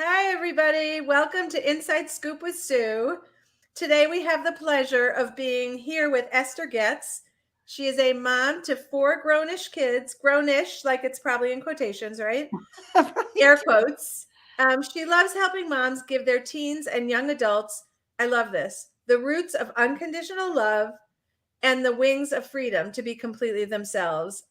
Hi, everybody. Welcome to Inside Scoop with Sue. Today we have the pleasure of being here with Esther Goetz. She is a mom to 4 grownish kids, grownish, like it's probably in quotations, right? Right. Air quotes. She loves helping moms give their teens and young adults, I love this, the roots of unconditional love and the wings of freedom to be completely themselves.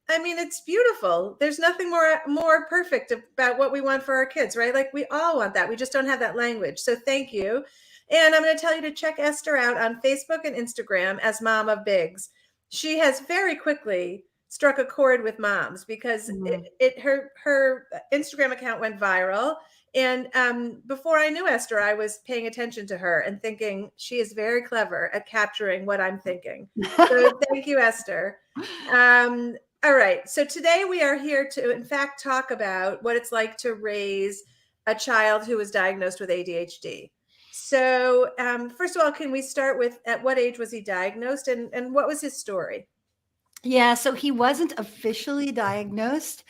I mean, it's beautiful. There's nothing more perfect about what we want for our kids, right? Like we all want that. We just don't have that language. So thank you. And I'm going to tell you to check Esther out on Facebook and Instagram as Mom of Bigs. She has very quickly struck a chord with moms because her Instagram account went viral. And before I knew Esther, I was paying attention to her and thinking she is very clever at capturing what I'm thinking. So thank you, Esther. All right. So today we are here to, in fact, talk about what it's like to raise a child who was diagnosed with ADHD. So first of all, can we start with at what age was he diagnosed and what was his story? Yeah, so he wasn't officially diagnosed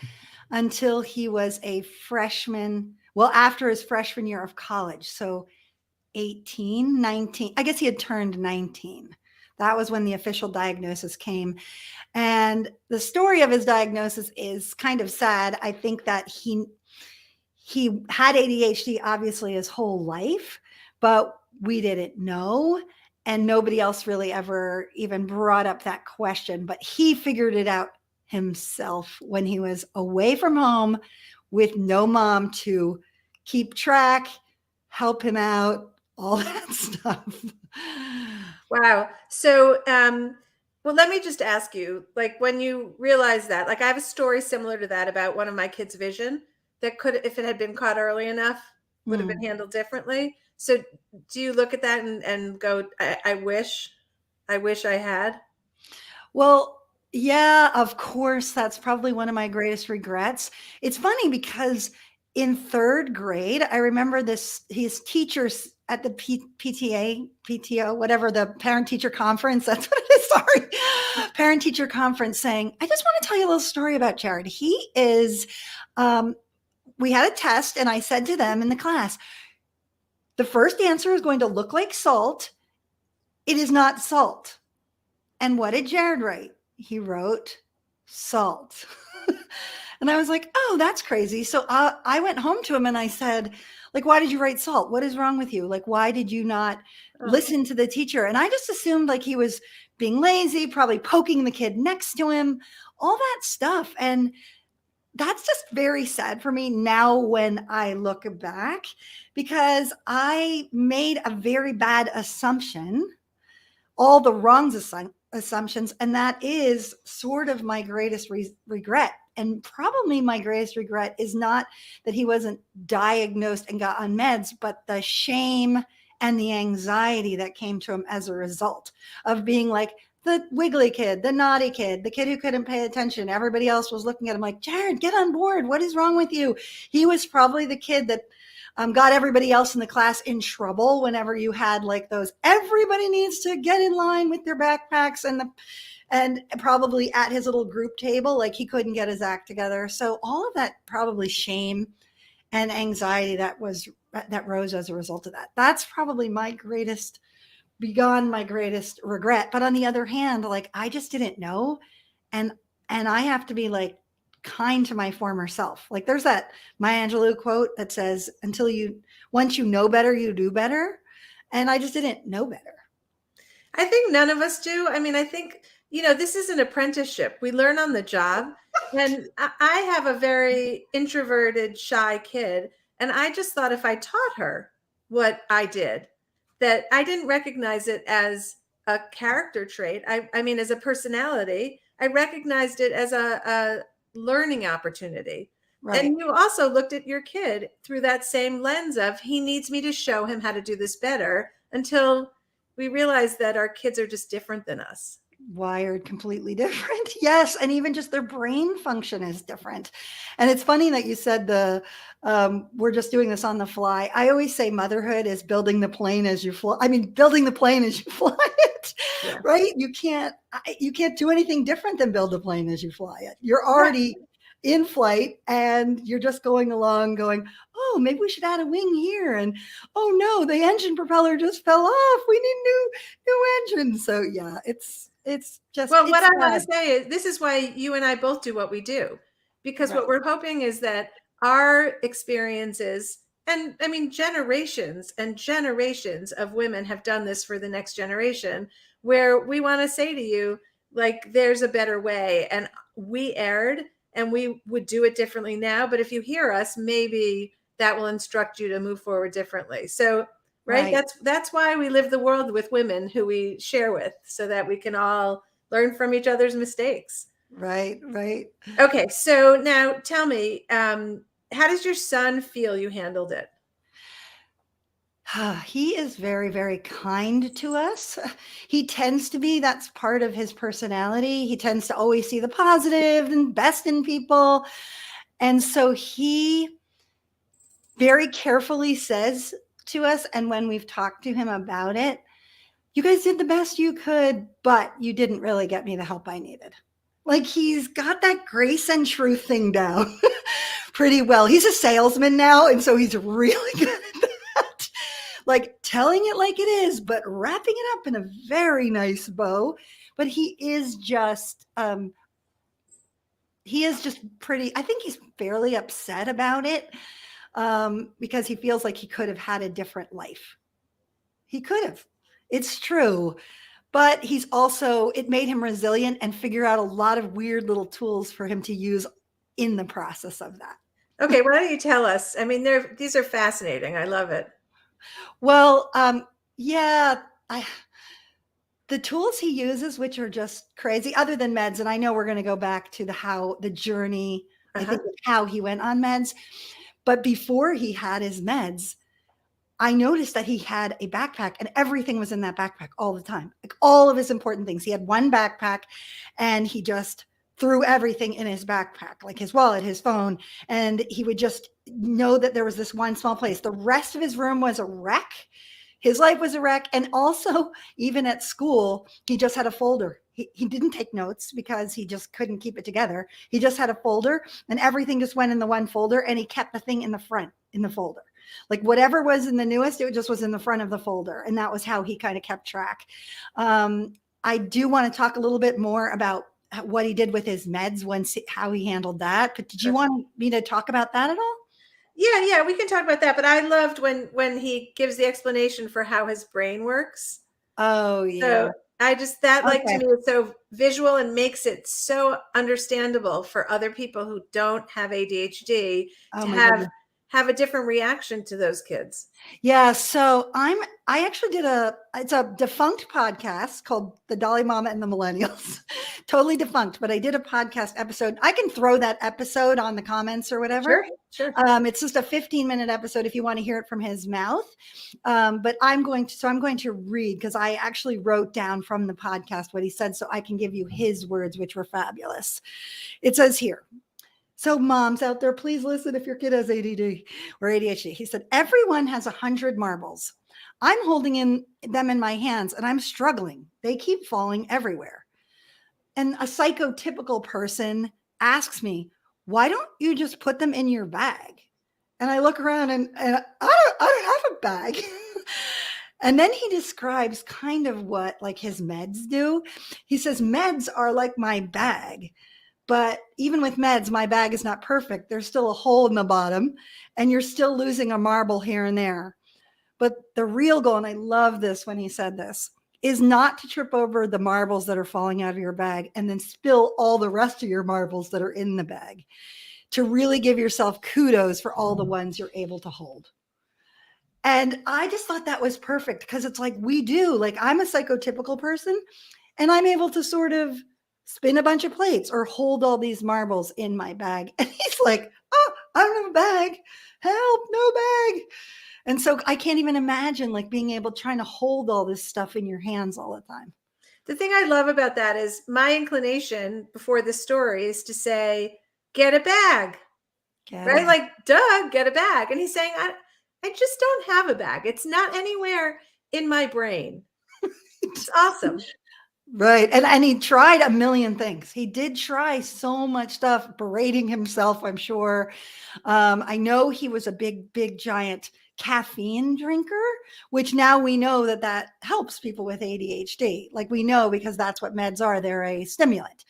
until he was a freshman. Well, after his freshman year of college. So 18, 19. I guess he had turned 19. That was when the official diagnosis came. And the story of his diagnosis is kind of sad. I think that he had ADHD obviously his whole life, but we didn't know. And nobody else really ever even brought up that question. But he figured it out himself when he was away from home with no mom to keep track, help him out, all that stuff. Wow. So, well, let me just ask you, like, when you realize that, like, I have a story similar to that about one of my kids' vision that could, if it had been caught early enough, would have been handled differently. So, do you look at that and go, I wish I had? Well, yeah, of course, that's probably one of my greatest regrets. It's funny because in 3rd grade, I remember his teachers at the PTA, PTO, whatever, the parent teacher conference, that's what it is, sorry, parent teacher conference saying, I just want to tell you a little story about Jared. He is, we had a test and I said to them in the class, the first answer is going to look like salt. It is not salt. And what did Jared write? He wrote salt. And I was like, oh, that's crazy. So I went home to him and I said, like, why did you write salt? What is wrong with you? Like, why did you not listen to the teacher? And I just assumed like he was being lazy, probably poking the kid next to him, all that stuff. And that's just very sad for me now when I look back, because I made a very bad assumption, all the wrong assumptions. And that is sort of my greatest regret. And probably my greatest regret is not that he wasn't diagnosed and got on meds, but the shame and the anxiety that came to him as a result of being like the wiggly kid, the naughty kid, the kid who couldn't pay attention. Everybody else was looking at him like, Jared, get on board. What is wrong with you? He was probably the kid that got everybody else in the class in trouble whenever you had like those, everybody needs to get in line with their backpacks, and probably at his little group table, like he couldn't get his act together. So all of that probably shame and anxiety that rose as a result of that. That's probably beyond my greatest regret. But on the other hand, like I just didn't know. And I have to be like kind to my former self. Like there's that Maya Angelou quote that says, once you know better, you do better. And I just didn't know better. I think none of us do. I mean, I think, this is an apprenticeship. We learn on the job. And I have a very introverted, shy kid. And I just thought if I taught her what I did, that I didn't recognize it as a character trait. I mean, as a personality, I recognized it as a learning opportunity. Right. And you also looked at your kid through that same lens of he needs me to show him how to do this better, until we realize that our kids are just different than us. Wired completely different. Yes. And even just their brain function is different. And it's funny that you said we're just doing this on the fly. I always say motherhood is building the plane as you fly. I mean, building the plane as you fly it, yeah. Right? You can't do anything different than build a plane as you fly it. You're already in flight and you're just going along going, oh, no, maybe we should add a wing here. And oh no, the engine propeller just fell off. We need new engine. So yeah, it's just, Well, it's what I want sad. to say is this is why you and I both do what we do, because what Right. we're hoping is that our experiences, and I mean, generations and generations of women have done this for the next generation, where we want to say to you, like, there's a better way. And we erred and we would do it differently now. But if you hear us, maybe that will instruct you to move forward differently. So, right, Right. that's why we live the world with women who we share with, so that we can all learn from each other's mistakes. Right. Right. Okay, so now tell me, how does your son feel you handled it? He is very, very kind to us. He tends to be, that's part of his personality. He tends to always see the positive and best in people. And so he very carefully says to us, and when we've talked to him about it, you guys did the best you could, but you didn't really get me the help I needed. Like, he's got that grace and truth thing down pretty well. He's a salesman now, and so he's really good at that. Like, telling it like it is, but wrapping it up in a very nice bow. But he is just pretty, I think he's fairly upset about it, because he feels like he could have had a different life. He could have. It's true. But he's also, it made him resilient and figure out a lot of weird little tools for him to use in the process of that. Okay, why don't you tell us? I mean, these are fascinating. I love it. Well, yeah, the tools he uses, which are just crazy, other than meds, and I know we're going to go back to the journey, I think, of how he went on meds. But before he had his meds, I noticed that he had a backpack and everything was in that backpack all the time. Like, all of his important things. He had one backpack and he just threw everything in his backpack, like his wallet, his phone. And he would just know that there was this one small place. The rest of his room was a wreck. His life was a wreck. And also, even at school, he just had a folder. He didn't take notes because he just couldn't keep it together. He just had a folder and everything just went in the one folder, and he kept the thing in the front in the folder. Like, whatever was in the newest, it just was in the front of the folder. And that was how he kind of kept track. I do want to talk a little bit more about what he did with his meds, how he handled that. But did you want me to talk about that at all? Yeah, we can talk about that. But I loved when he gives the explanation for how his brain works. Oh, yeah. So that, like, Okay. to me, is so visual and makes it so understandable for other people who don't have ADHD Oh, to my goodness. have a different reaction to those kids. Yeah, so I actually it's a defunct podcast called The Dolly Mama and the Millennials. Totally defunct, but I did a podcast episode. I can throw that episode on the comments or whatever. Sure. It's just a 15-minute episode if you want to hear it from his mouth. But I'm going to read, because I actually wrote down from the podcast what he said, so I can give you his words, which were fabulous. It says here, so moms out there, please listen if your kid has ADD or ADHD. He said, everyone has 100 marbles. I'm holding them in my hands and I'm struggling. They keep falling everywhere. And a psychotypical person asks me, why don't you just put them in your bag? And I look around and I don't have a bag. And then he describes kind of what, like, his meds do. He says, meds are like my bag. But even with meds, my bag is not perfect. There's still a hole in the bottom and you're still losing a marble here and there. But the real goal, and I love this when he said this, is not to trip over the marbles that are falling out of your bag and then spill all the rest of your marbles that are in the bag. To really give yourself kudos for all the ones you're able to hold. And I just thought that was perfect, because it's like we do. Like, I'm a psychotypical person and I'm able to sort of spin a bunch of plates or hold all these marbles in my bag. And he's like, oh, I don't have a bag. Help, no bag. And so I can't even imagine, like, being able, trying to hold all this stuff in your hands all the time. The thing I love about that is my inclination before the story is to say, get a bag, right? Like, duh, get a bag. And he's saying, I just don't have a bag. It's not anywhere in my brain. It's awesome. Right. And he tried a million things. He did try so much stuff, berating himself, I'm sure. I know he was a big, giant caffeine drinker, which now we know that that helps people with ADHD. Like we know because that's what meds are. They're a stimulant.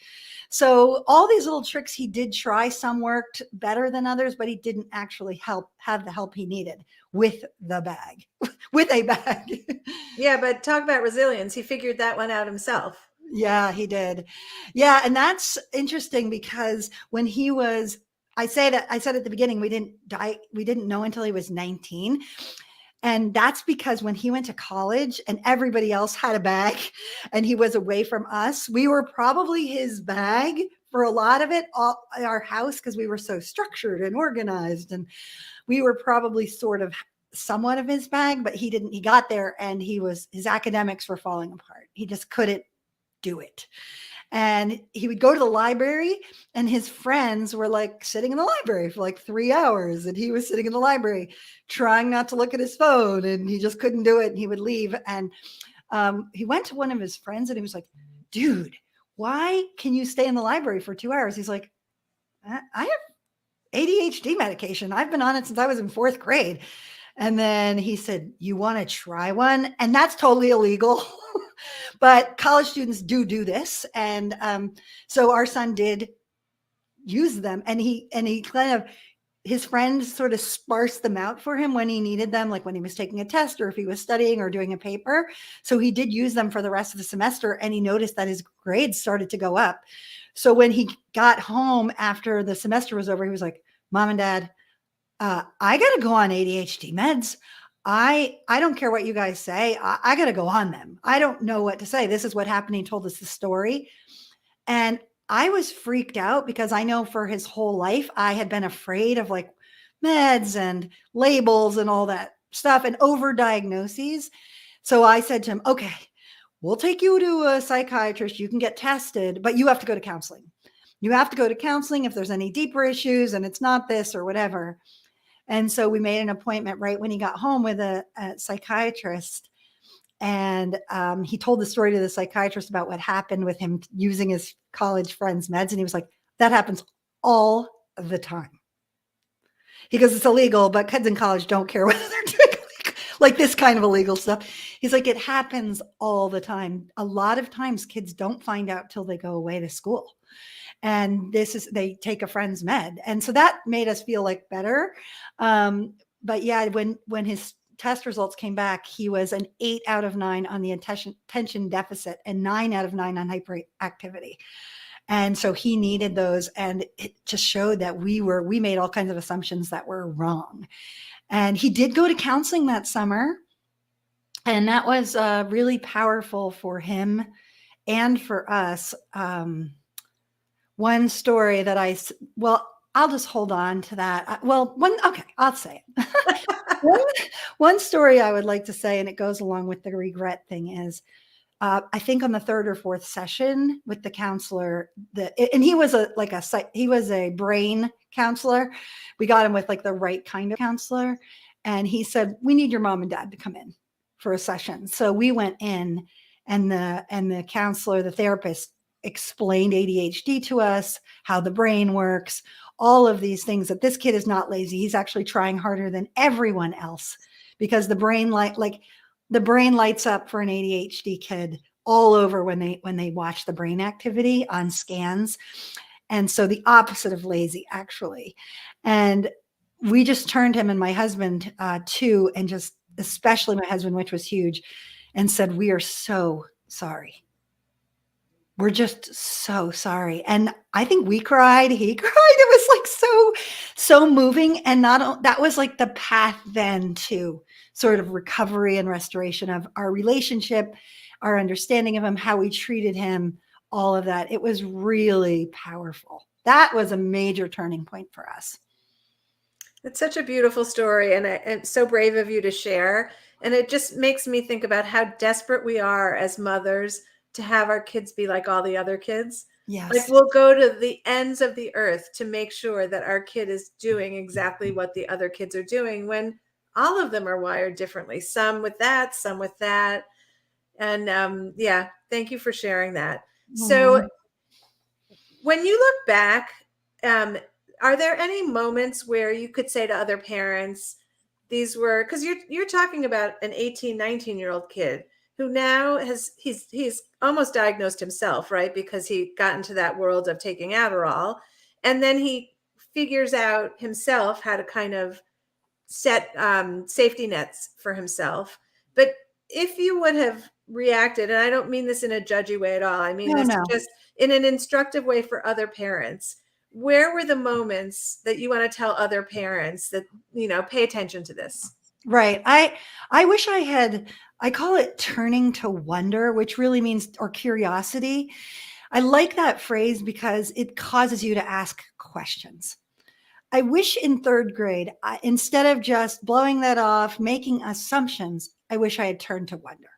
So all these little tricks he did try, some worked better than others, but he didn't actually have the help he needed with the bag, with a bag. Yeah, but talk about resilience. He figured that one out himself. Yeah, he did. Yeah, and that's interesting because when he was, I said at the beginning, we didn't know until he was 19. And that's because when he went to college and everybody else had a bag and he was away from us, we were probably his bag for a lot of it, our house, because we were so structured and organized. And we were probably sort of somewhat of his bag, but he got there and his academics were falling apart. He just couldn't do it. And he would go to the library and his friends were like sitting in the library for like 3 hours. And he was sitting in the library trying not to look at his phone and he just couldn't do it. And he would leave. And he went to one of his friends and he was like, dude, why can you stay in the library for 2 hours? He's like, I have ADHD medication. I've been on it since I was in 4th grade. And then he said, you want to try one? And that's totally illegal. But college students do this. And so our son did use them. And he kind of, his friends sort of sparsed them out for him when he needed them, like when he was taking a test or if he was studying or doing a paper. So he did use them for the rest of the semester. And he noticed that his grades started to go up. So when he got home after the semester was over, he was like, Mom and Dad, I got to go on ADHD meds. I don't care what you guys say. I got to go on them. I don't know what to say. This is what happened. He told us the story. And I was freaked out because I know for his whole life, I had been afraid of like meds and labels and all that stuff and over diagnoses. So I said to him, okay, we'll take you to a psychiatrist. You can get tested, but you have to go to counseling. You have to go to counseling if there's any deeper issues and it's not this or whatever. And so we made an appointment right when he got home with a psychiatrist. And he told the story to the psychiatrist about what happened with him using his college friend's meds. And he was like, that happens all the time. He goes, it's illegal, but kids in college don't care whether they're doing like this kind of illegal stuff. He's like, it happens all the time. A lot of times kids don't find out till they go away to school. And they take a friend's med. And so that made us feel like better. But yeah, when his test results came back, he was an 8 out of 9 on the attention deficit and 9 out of 9 on hyperactivity. And so he needed those. And it just showed that we made all kinds of assumptions that were wrong. And he did go to counseling that summer. And that was really powerful for him and for us. One story that I'll just hold on to that. I'll say it. One story I would like to say, and it goes along with the regret thing, is I think on the 3rd or 4th session with the counselor, and he was a brain counselor. We got him with like the right kind of counselor, and he said, we need your mom and dad to come in for a session. So we went in, and the counselor, the therapist, explained ADHD to us, how the brain works, all of these things, that this kid is not lazy. He's actually trying harder than everyone else because the brain lights up for an ADHD kid all over when they watch the brain activity on scans. And so the opposite of lazy, actually. And we just turned him and my husband too, and just especially my husband, which was huge, and said, we are so sorry. We're just so sorry. And I think we cried, he cried. It was like so moving. And that was like the path then to sort of recovery and restoration of our relationship, our understanding of him, how we treated him, all of that. It was really powerful. That was a major turning point for us. It's such a beautiful story, and it's so brave of you to share. And it just makes me think about how desperate we are as mothers to have our kids be like all the other kids. Yes. Like we'll go to the ends of the earth to make sure that our kid is doing exactly what the other kids are doing when all of them are wired differently. Some with that, some with that. And yeah, thank you for sharing that. So Mhm. when you look back, um, are there any moments where you could say to other parents, these were, because you're talking about an 18, 19-year-old kid who now he's almost diagnosed himself, right? Because he got into that world of taking Adderall, and then he figures out himself how to kind of set safety nets for himself. But if you would have reacted, and I don't mean this in a judgy way at all, I mean No, this no. just in an instructive way for other parents, where were the moments that you want to tell other parents that, pay attention to this? Right. I wish I had, I call it turning to wonder, which really means, or curiosity. I like that phrase because it causes you to ask questions. I wish in third grade, instead of just blowing that off, making assumptions, I wish I had turned to wonder.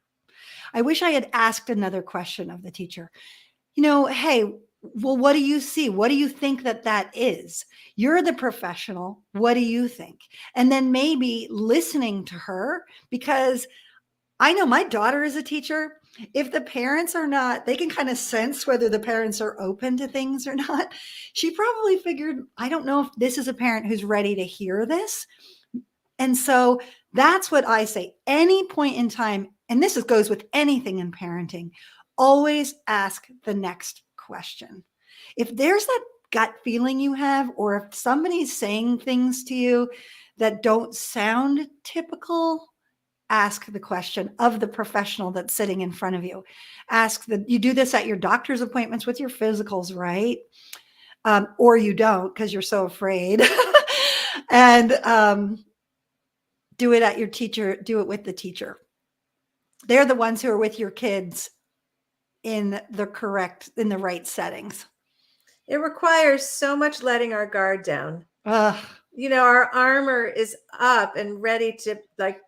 I wish I had asked another question of the teacher. Hey, well, what do you see? What do you think that is? You're the professional. What do you think? And then maybe listening to her, because I know my daughter is a teacher. If the parents are not, they can kind of sense whether the parents are open to things or not. She probably figured, I don't know if this is a parent who's ready to hear this. And so that's what I say. Any point in time, and goes with anything in parenting, always ask the next question. If there's that gut feeling you have, or if somebody's saying things to you that don't sound typical, ask the question of the professional that's sitting in front of you. You do this at your doctor's appointments with your physicals, right? Or you don't because you're so afraid. And do it at your teacher, do it with the teacher. They're the ones who are with your kids in the right settings. It requires so much letting our guard down. Ugh. Our armor is up and ready to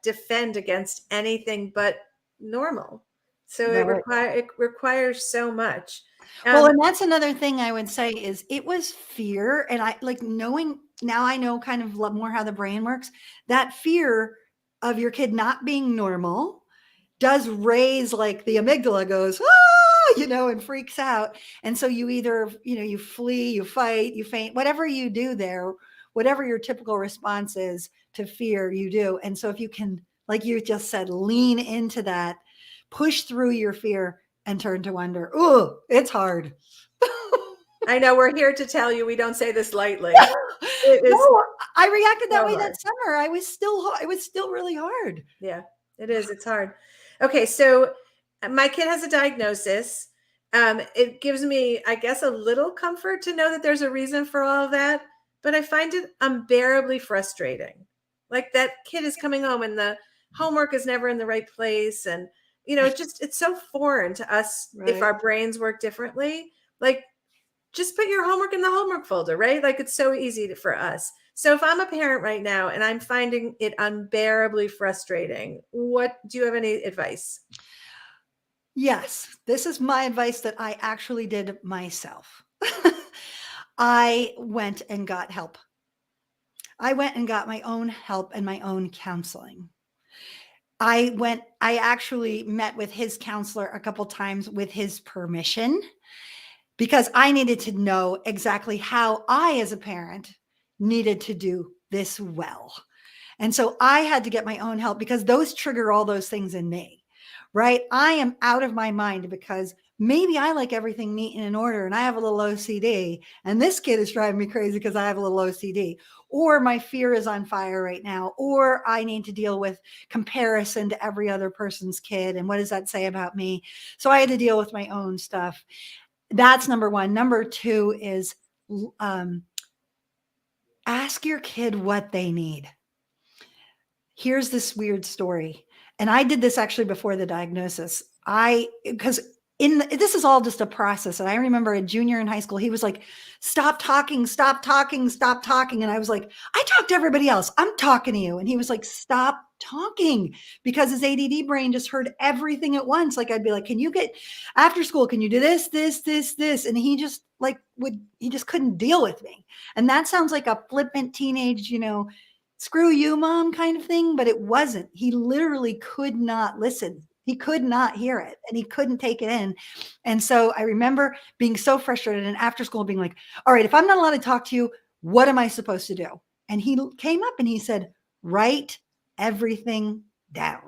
defend against anything but normal. So it requires so much. Well, and that's another thing I would say is it was fear. And I now I know kind of more how the brain works. That fear of your kid not being normal does raise, like, the amygdala goes, and freaks out. And so you either, you flee, you fight, you faint, whatever you do there, whatever your typical response is to fear, you do. And so if you can, like you just said, lean into that, push through your fear and turn to wonder. Oh, it's hard. I know we're here to tell you we don't say this lightly. No, I reacted that way that summer. It was still really hard. Yeah, it is. It's hard. Okay, so my kid has a diagnosis. It gives me, I guess, a little comfort to know that there's a reason for all of that, but I find it unbearably frustrating. Like, that kid is coming home and the homework is never in the right place. And, it's so foreign to us, right? If our brains work differently. Like, just put your homework in the homework folder, right? Like, it's so easy for us. So if I'm a parent right now and I'm finding it unbearably frustrating, do you have any advice? Yes, this is my advice that I actually did myself. I went and got help. I went and got my own help and my own counseling. I actually met with his counselor a couple times with his permission, because I needed to know exactly how I, as a parent, needed to do this well. And so I had to get my own help, because those trigger all those things in me, right? I am out of my mind because maybe I like everything neat and in order and I have a little OCD, and this kid is driving me crazy because I have a little OCD, or my fear is on fire right now, or I need to deal with comparison to every other person's kid. And what does that say about me? So I had to deal with my own stuff. That's number one. Number two is ask your kid what they need. Here's this weird story. And I did this actually before the diagnosis. Because this is all just a process. And I remember a junior in high school, he was like, stop talking, stop talking, stop talking. And I was like, I talk to everybody else. I'm talking to you. And he was like, stop talking, because his ADD brain just heard everything at once. Like, I'd be like, can you get after school? Can you do this, this, this, this? And he just he just couldn't deal with me. And that sounds like a flippant teenage, screw you, mom kind of thing, but it wasn't. He literally could not listen. He could not hear it and he couldn't take it in. And so I remember being so frustrated and after school being like, all right, if I'm not allowed to talk to you, what am I supposed to do? And he came up and he said, write everything down.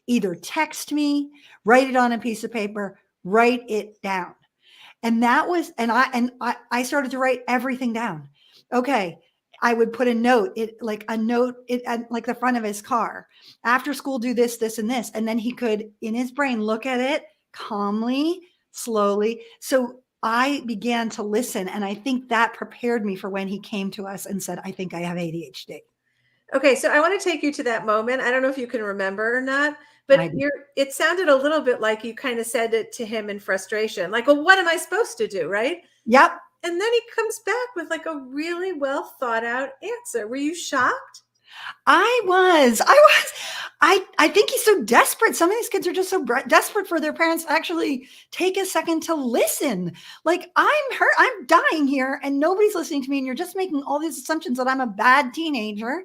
Either text me, write it on a piece of paper, write it down. And that was, and I started to write everything down. Okay. I would put a note, like the front of his car. After school, do this, this, and this. And then he could, in his brain, look at it calmly, slowly. So I began to listen. And I think that prepared me for when he came to us and said, I think I have ADHD. Okay, so I want to take you to that moment. I don't know if you can remember or not, but it sounded a little bit like you kind of said it to him in frustration, like, well, what am I supposed to do, right? Yep. And then he comes back with like a really well thought out answer. Were you shocked? I was. I think he's so desperate. Some of these kids are just so desperate for their parents to actually take a second to listen. Like, I'm hurt. I'm dying here and nobody's listening to me. And you're just making all these assumptions that I'm a bad teenager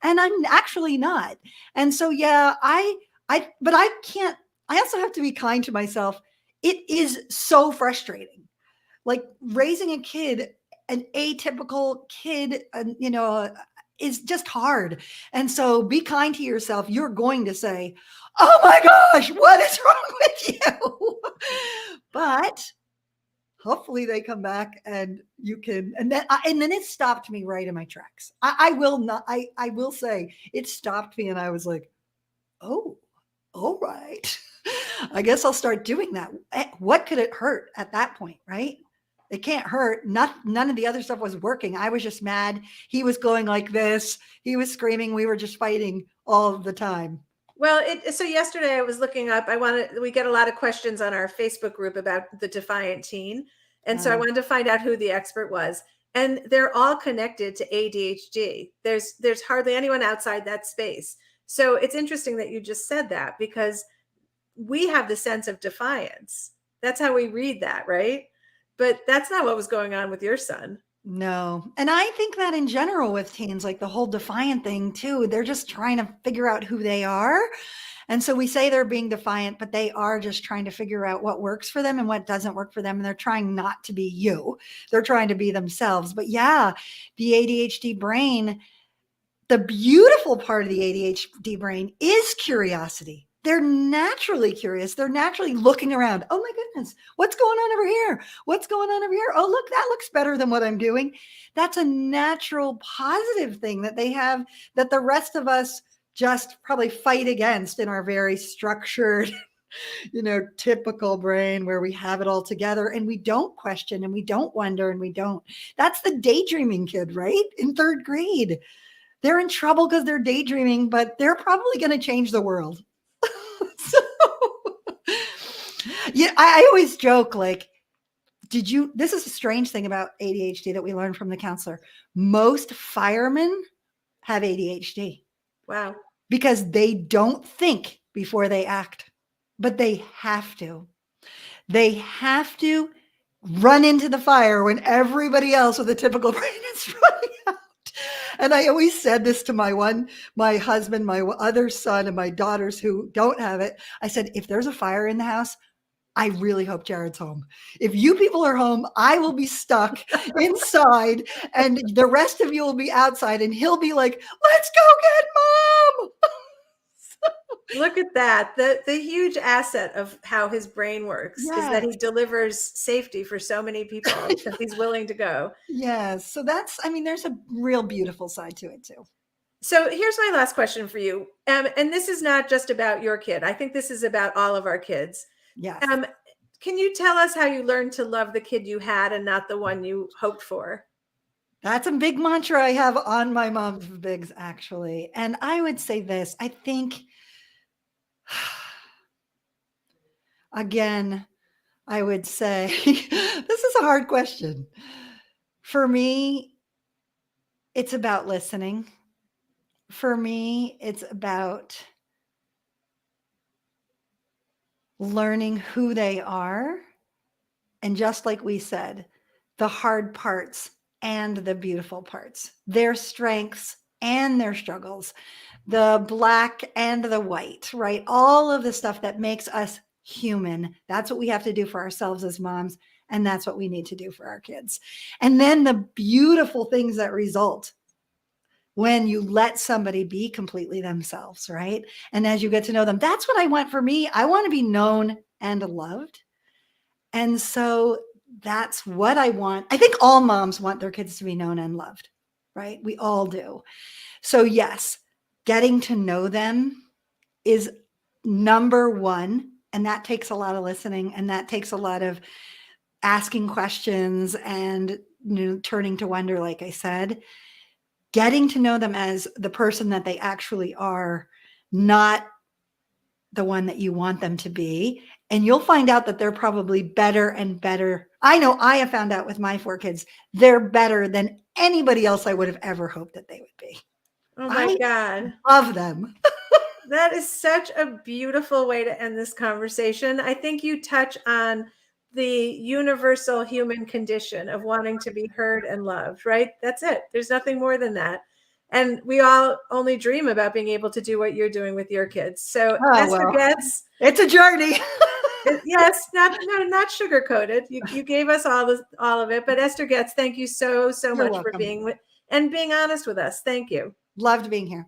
and I'm actually not. And so, yeah, but I can't, I also have to be kind to myself. It is so frustrating. Like raising a kid, an atypical kid, is just hard. And so be kind to yourself. You're going to say, oh my gosh, what is wrong with you? But hopefully they come back and you can, and then it stopped me right in my tracks. I will say it stopped me and I was like, oh, all right. I guess I'll start doing that. What could it hurt at that point, right? It can't hurt. None of the other stuff was working. I was just mad. He was going like this. He was screaming. We were just fighting all the time. Well, so yesterday I was looking up, we get a lot of questions on our Facebook group about the defiant teen. And so I wanted to find out who the expert was. And they're all connected to ADHD. There's hardly anyone outside that space. So it's interesting that you just said that because we have the sense of defiance. That's how we read that, right? But that's not what was going on with your son. No. And I think that in general with teens, like the whole defiant thing too, they're just trying to figure out who they are. And so we say they're being defiant, but they are just trying to figure out what works for them and what doesn't work for them. And they're trying not to be you. They're trying to be themselves. But yeah, the ADHD brain, the beautiful part of the ADHD brain is curiosity. They're naturally curious. They're naturally looking around. Oh my goodness, what's going on over here? What's going on over here? Oh, look, that looks better than what I'm doing. That's a natural positive thing that they have that the rest of us just probably fight against in our very structured, typical brain where we have it all together and we don't question and we don't wonder and we don't. That's the daydreaming kid, right? In third grade. They're in trouble because they're daydreaming, but they're probably going to change the world. So, yeah, I always joke like, this is a strange thing about ADHD that we learned from the counselor. Most firemen have ADHD. Wow. Because they don't think before they act, but they have to. They have to run into the fire when everybody else with a typical brain is running out. And I always said this to my husband, my other son, and my daughters who don't have it. I said, if there's a fire in the house, I really hope Jared's home. If you people are home, I will be stuck inside and the rest of you will be outside and he'll be like, let's go get mom. Look at that. The huge asset of how his brain works is that he delivers safety for so many people because he's willing to go. Yes. So there's a real beautiful side to it too. So here's my last question for you. And this is not just about your kid. I think this is about all of our kids. Yes. Can you tell us how you learned to love the kid you had and not the one you hoped for? That's a big mantra I have on my mom's bigs, actually. And I would say this, I think, again, I would say, this is a hard question. For me, it's about listening. For me, it's about learning who they are. And just like we said, the hard parts and the beautiful parts, their strengths and their struggles, the black and the white, right? All of the stuff that makes us human. That's what we have to do for ourselves as moms. And that's what we need to do for our kids. And then the beautiful things that result when you let somebody be completely themselves, right? And as you get to know them, that's what I want for me. I want to be known and loved. And so that's what I want. I think all moms want their kids to be known and loved, right? We all do. So yes, getting to know them is number one. And that takes a lot of listening, and that takes a lot of asking questions and turning to wonder, like I said. Getting to know them as the person that they actually are, not the one that you want them to be. And you'll find out that they're probably better and better. I know I have found out with my 4 kids, they're better than anybody else I would have ever hoped that they would be. Oh my God. Love them. That is such a beautiful way to end this conversation. I think you touch on the universal human condition of wanting to be heard and loved, right? That's it. There's nothing more than that. And we all only dream about being able to do what you're doing with your kids. So Esther Goetz, it's a journey. Yes, not sugar coated. You gave us all of it. But Esther Goetz, thank you so much for being honest with us. Thank you. Loved being here.